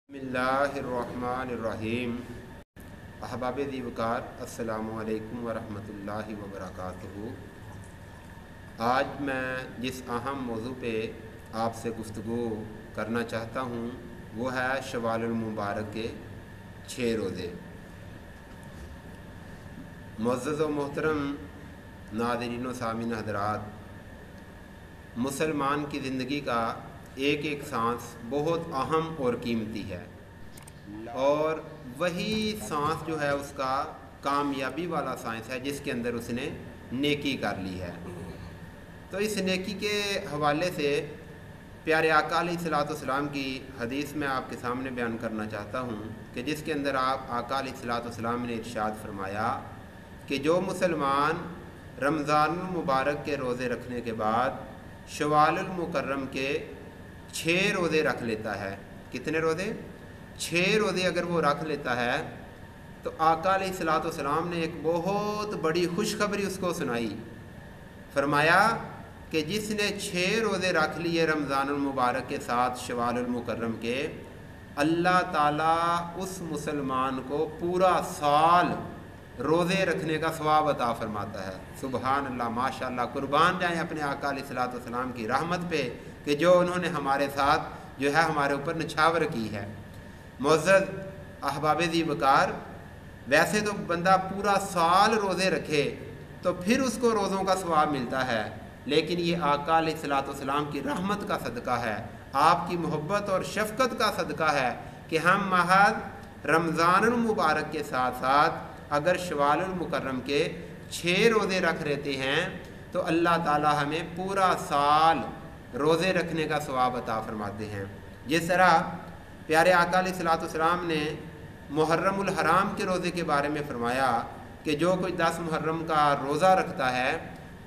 बिस्मिल्लाहिर्रहमानिर्रहीम। अहबाब ज़ीवकार अस्सलामु अलैकुम वरहमतुल्लाहि वबरकातुहू। आज मैं जिस अहम मौजू पे आपसे गुफ्तगू करना चाहता हूँ वो है शवालुल मुबारक के 6 रोज़े। मुअज़्ज़ज़ व मोहतरम नाज़रीन व सामीन हज़रात, मुसलमान की ज़िंदगी का एक एक सांस बहुत अहम और कीमती है, और वही सांस जो है उसका कामयाबी वाला सांस है जिसके अंदर उसने नेकी कर ली है। तो इस नेकी के हवाले से प्यारे आका अलैहिस्सलाम की हदीस में आपके सामने बयान करना चाहता हूँ कि जिसके अंदर आका अलैहिस्सलाम ने इरशाद फरमाया कि जो मुसलमान रमज़ान मुबारक के रोज़े रखने के बाद शवालुल मुकर्रम के 6 रोज़े रख लेता है। कितने रोज़े? 6 रोज़े अगर वो रख लेता है तो आका अलैहिस्सलाम ने एक बहुत बड़ी खुशखबरी उसको सुनाई। फरमाया कि जिसने 6 रोज़े रख लिए रमज़ानुल मुबारक के साथ शवालुल मुकर्रम के, अल्लाह ताला उस मुसलमान को पूरा साल रोज़े रखने का सवाब अता फरमाता है। सुबहान अल्लाह, माशाअल्लाह, कुर्बान जाएँ अपने आका अलैहिस्सलाम की रहमत पे कि जो उन्होंने हमारे साथ जो है हमारे ऊपर निछावर की है। मुअज़्ज़ज़ अहबाब ज़ीवकार, वैसे तो बंदा पूरा साल रोज़े रखे तो फिर उसको रोज़ों का सवाब मिलता है, लेकिन ये आका अलैहिस्सलाम की रहमत का सदका है, आपकी मोहब्बत और शफ़क़त का सदका है कि हम महज रमज़ानुल मुबारक के साथ साथ अगर शवालुल मुकर्रम के 6 रोज़े रख लेते हैं तो अल्लाह ताला हमें पूरा साल रोज़े रखने का सवाब अता फरमाते हैं। जिस तरह प्यारे आका अलैहिस्सलाम ने मुहर्रमुल हराम के रोज़े के बारे में फरमाया कि जो कोई 10 मुहर्रम का रोज़ा रखता है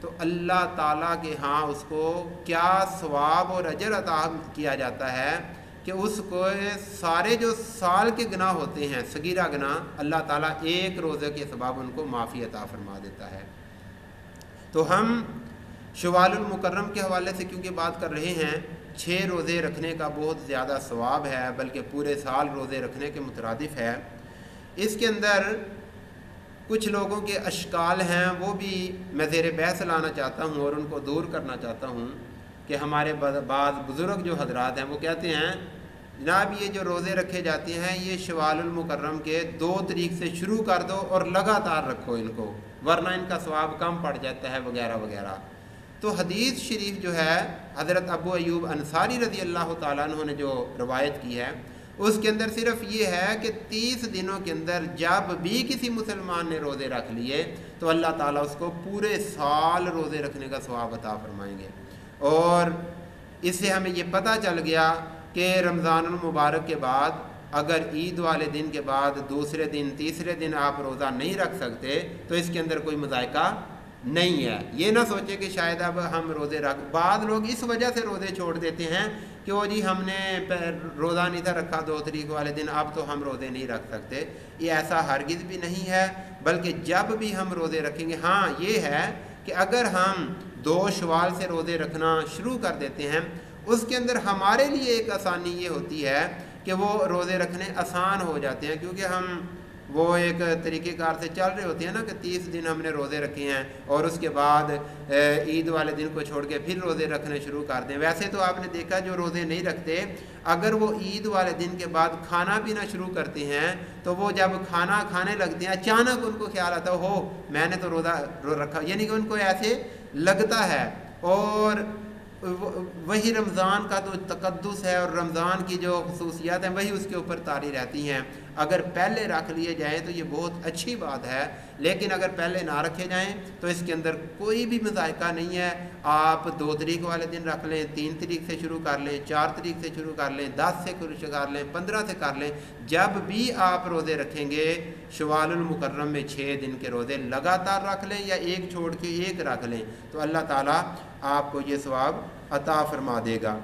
तो अल्लाह ताला के यहाँ उसको क्या सवाब और अजर अता किया जाता है कि उसको सारे जो साल के गुनाह होते हैं, सगीरा गुनाह, अल्लाह ताला एक रोज़े के सबब उनको माफ़ी अता फरमा देता है। तो हम शवालुल मुकर्रम के हवाले से क्योंकि बात कर रहे हैं, 6 रोज़े रखने का बहुत ज़्यादा सवाब है, बल्कि पूरे साल रोज़े रखने के मुतरादिफ है। इसके अंदर कुछ लोगों के अशकाल हैं, वो भी मैं ज़ेर बहस लाना चाहता हूँ और उनको दूर करना चाहता हूँ कि हमारे बाद बुज़ुर्ग जो हजरात हैं वो कहते हैं जनाब ये जो रोज़े रखे जाते हैं ये शवालुल मुकर्रम के 2 तारीख से शुरू कर दो और लगातार रखो इनको, वरना इनका सवाब कम पड़ जाता है वगैरह वगैरह। तो हदीस शरीफ जो है हज़रत अबू अय्यूब अंसारी रज़ी अल्लाह ताला अन्हु ने जो रवायत की है उसके अंदर सिर्फ ये है कि 30 दिनों के अंदर जब भी किसी मुसलमान ने रोज़े रख लिए तो अल्लाह ताला उसको पूरे साल रोज़े रखने का सवाब अता फरमाएंगे। और इससे हमें ये पता चल गया कि रमज़ानुल मुबारक के बाद अगर ईद वाले दिन के बाद दूसरे दिन तीसरे दिन आप रोज़ा नहीं रख सकते तो इसके अंदर कोई मज़ायका नहीं है। ये ना सोचे कि शायद अब हम रोज़े रख, बाद लोग इस वजह से रोज़े छोड़ देते हैं कि वो जी हमने रोज़ा नहीं था रखा 2 तारीख वाले दिन, अब तो हम रोज़े नहीं रख सकते। ये ऐसा हरगिज़ भी नहीं है, बल्कि जब भी हम रोज़े रखेंगे, हाँ ये है कि अगर हम 2 शवाल से रोज़े रखना शुरू कर देते हैं उसके अंदर हमारे लिए एक आसानी ये होती है कि वो रोज़े रखने आसान हो जाते हैं, क्योंकि हम वो एक तरीक़ेकार से चल रहे होते हैं ना कि 30 दिन हमने रोज़े रखे हैं और उसके बाद ईद वाले दिन को छोड़ के फिर रोज़े रखने शुरू कर दें। वैसे तो आपने देखा जो रोज़े नहीं रखते, अगर वो ईद वाले दिन के बाद खाना पीना शुरू करते हैं तो वो जब खाना खाने लगते हैं अचानक उनको ख्याल आता हो मैंने तो रोज़ा रखा, यानी कि उनको ऐसे लगता है। और वही रमज़ान का तो तकद्दुस है और रमज़ान की जो खसूसियात हैं वही उसके ऊपर तारी रहती हैं। अगर पहले रख लिए जाएँ तो ये बहुत अच्छी बात है, लेकिन अगर पहले ना रखे जाएँ तो इसके अंदर कोई भी मज़ायका नहीं है। आप 2 तारीख वाले दिन रख लें, 3 तारीख से शुरू कर लें, 4 तारीख से शुरू कर लें, 10 से शुरू कर लें, 15 से कर लें, जब भी आप रोज़े रखेंगे शवालुल मुकर्रम में 6 दिन के रोज़े लगातार रख लें या एक छोड़ के एक रख लें तो अल्लाह ताला आपको ये सवाब अता फरमा देगा।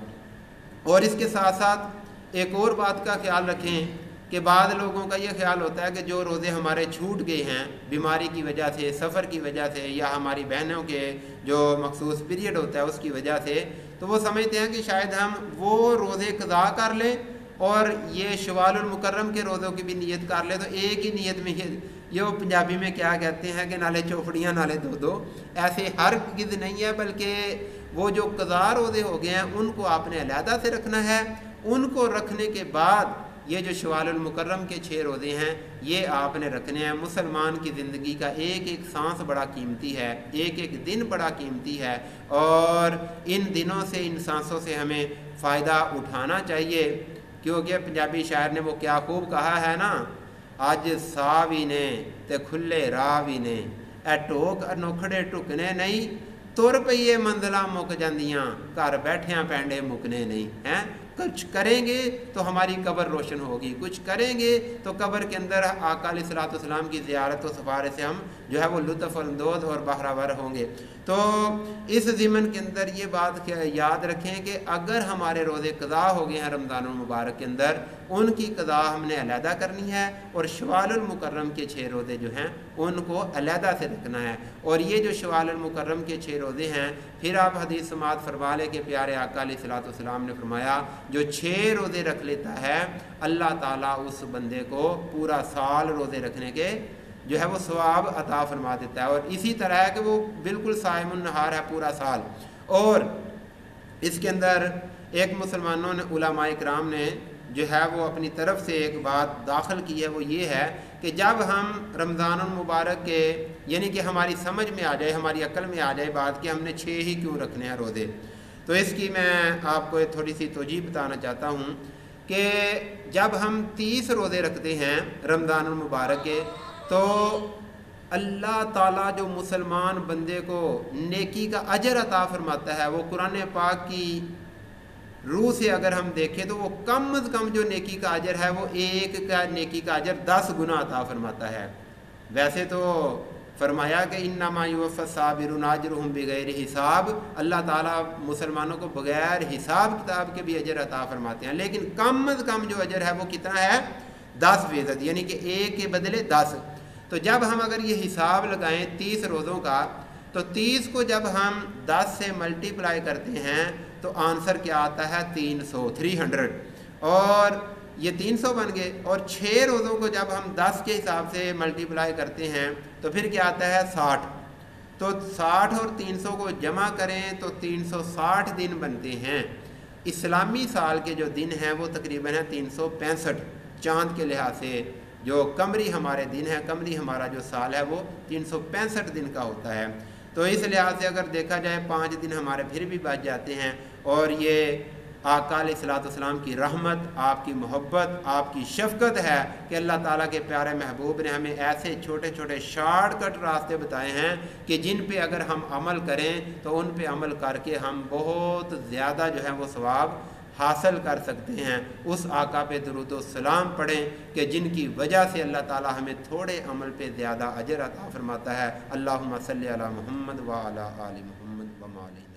और इसके साथ साथ एक और बात का ख्याल रखें कि बाद लोगों का ये ख्याल होता है कि जो रोज़े हमारे छूट गए हैं बीमारी की वजह से, सफ़र की वजह से, या हमारी बहनों के जो मखसूस पीरियड होता है उसकी वजह से, तो वो समझते हैं कि शायद हम वो रोज़े क़ज़ा कर लें اور یہ شوال المکرم کے روزوں کی بھی نیت کر لے تو ایک ہی نیت میں یہ وہ پنجابی میں کیا کہتے ہیں کہ نالے چوپڑیاں نالے دو ایسے ہر چیز نہیں ہے، بلکہ وہ جو قضا روزے ہو گئے ہیں ان کو آپ نے علیحدہ سے رکھنا ہے۔ ان کو رکھنے کے بعد یہ جو شوال المکرم کے 6 روزے ہیں یہ آپ نے رکھنے ہیں۔ مسلمان کی زندگی کا ایک ایک سانس بڑا قیمتی ہے، ایک ایک دن بڑا قیمتی ہے، اور ان دنوں سے ان سانسوں سے ہمیں فائدہ اٹھانا چاہیے، کیونکہ پنجابی شاعر نے وہ کیا خوب کہا ہے نا، اج سا بھی نے تے کھلے راہ بھی نے، اے ٹوک انوکھڑے ٹکنے نہیں، تر پئیے منزلاں مک جاندیاں، گھر بیٹھیاں پینڈے مکنے نہیں ہیں۔ کچھ کریں گے تو ہماری قبر روشن ہوگی، کچھ کریں گے تو قبر کے اندر آقا علیہ الصلوۃ والسلام کی زیارت و سفارے سے ہم جو ہے وہ لطف اندوز اور بہرہ ہوں گے۔ تو اس ضمن کے اندر یہ بات یاد رکھیں کہ اگر ہمارے روزے قضا ہو گئے ہیں رمضان المبارک کے اندر، ان کی قضا ہم نے علیحدہ کرنی ہے، اور شوال المکرم کے 6 روزے جو ہیں ان کو علیحدہ سے رکھنا ہے۔ اور یہ جو شوال المکرم کے 6 روزے ہیں، پھر آپ حدیث سماعت فرما لیں کہ پیارے آقا علیہ الصلوۃ والسلام نے فرمایا جو 6 روزے رکھ لیتا ہے اللہ تعالیٰ اس بندے کو پورا سال روزے رکھنے کے جو ہے وہ ثواب عطا فرما دیتا ہے، اور اسی طرح ہے کہ وہ بالکل صائم النہار ہے پورا سال۔ اور اس کے اندر ایک مسلمانوں نے علماء اکرام نے جو ہے وہ اپنی طرف سے ایک بات داخل کی ہے، وہ یہ ہے کہ جب ہم رمضان المبارک کے یعنی کہ ہماری سمجھ میں آ جائے، ہماری عقل میں آ جائے بات کہ ہم نے 6 ہی کیوں رکھنے ہیں روزے، تو اس کی میں آپ کو تھوڑی سی توجیہ بتانا چاہتا ہوں کہ جب ہم 30 روزے رکھتے ہیں رمضان المبارک کے، تو اللہ تعالیٰ جو مسلمان بندے کو نیکی کا اجر عطا فرماتا ہے، وہ قرآن پاک کی روح سے اگر ہم دیکھیں تو وہ کم از کم جو نیکی کا اجر ہے وہ ایک کا نیکی کا اجر 10 گنا عطا فرماتا ہے۔ ویسے تو فرمایا کہ انما یوفی الصابرون اجرهم بغیر حساب، اللہ تعالیٰ مسلمانوں کو بغیر حساب کتاب کے بھی اجر عطا فرماتے ہیں، لیکن کم از کم جو اجر ہے وہ کتنا ہے 10%، یعنی کہ ایک کے بدلے 10۔ تو جب ہم اگر یہ حساب لگائیں 30 روزوں کا، تو 30 کو جب ہم 10 سے ملٹیپلائی کرتے ہیں تو آنسر کیا آتا ہے 300، اور یہ 300 بن گئے، اور 6 روزوں کو جب ہم 10 کے حساب سے ملٹیپلائی کرتے ہیں تو پھر کیا آتا ہے 60۔ تو 60 اور 300 کو جمع کریں تو 360 دن بنتے ہیں۔ اسلامی سال کے جو دن ہیں وہ تقریباً ہے 365 چاند کے لحاظ سے، جو قمری ہمارے دن ہے، قمری ہمارا جو سال ہے وہ 365 دن کا ہوتا ہے۔ تو اس لحاظ سے اگر دیکھا جائے 5 دن ہمارے پھر بھی بچ جاتے ہیں، اور یہ آقا علیہ الصلوۃ والسلام کی رحمت، آپ کی محبت، آپ کی شفقت ہے کہ اللہ تعالیٰ کے پیارے محبوب نے ہمیں ایسے چھوٹے چھوٹے شارٹ کٹ راستے بتائے ہیں کہ جن پہ اگر ہم عمل کریں تو ان پہ عمل کر کے ہم بہت زیادہ جو ہے وہ ثواب حاصل کر سکتے ہیں۔ اس آقا پہ درود و سلام پڑھیں کہ جن کی وجہ سے اللہ تعالیٰ ہمیں تھوڑے عمل پہ زیادہ اجر عطا فرماتا ہے۔ اللہم صلی علی محمد وعلی آل محمد وما علینا۔